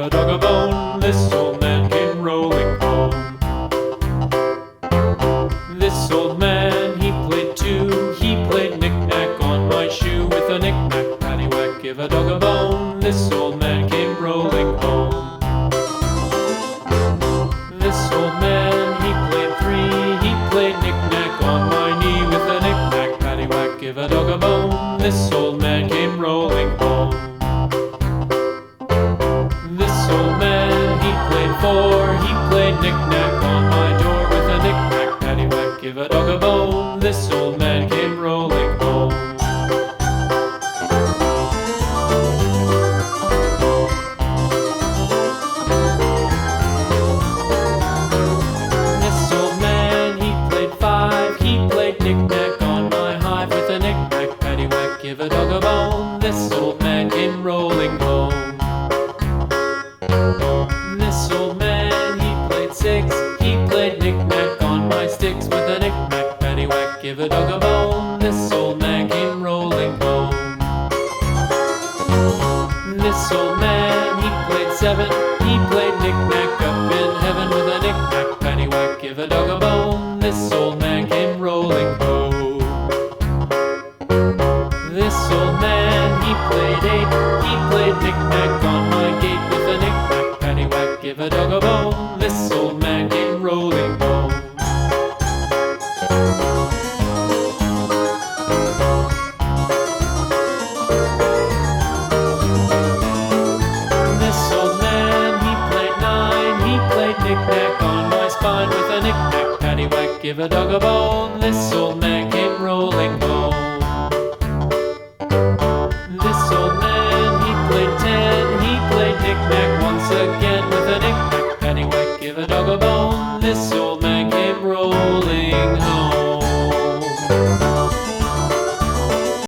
a dog a bone. This old man came rolling home. This old man, he played too. He played knick-knack on my shoe. With a knick-knack, paddywhack, give a dog a bone. This old man came rolling home. This old man, he played three. He played knick-knack on my knee. With a knick-knack, paddywhack, give a dog a bone. This old man came rolling home. This old man, he played four. He played knick-knack on my door. With a knick-knack, paddywhack, give a dog a bone. This old man came rolling home. This old man, he played five. He played knick-knack on my hive. With a knick-knack, paddywhack, give a dog a bone. This old man came rolling home. This old man, he played six. He played knick-knack on my sticks. With a knick-knack, paddywhack, give a dog a bone. This old man came rolling home. This old man, he played seven. He played knick-knack up in heaven. With a knick-knack, paddywhack, give a dog a bone. This old man came rolling home. This old man, he played eight. He played knick-knack on my gate. With a knick-knack, paddywhack, give a dog a bone. This old man came rolling home. This old man, he played nine. He played knick-knack on my spine. With a knick-knack, paddywhack, give a dog a bone. This old man came rolling home. This old man, he played ten. He played knick-knack once again. With a knick-knack, paddywhack, give a dog a bone. This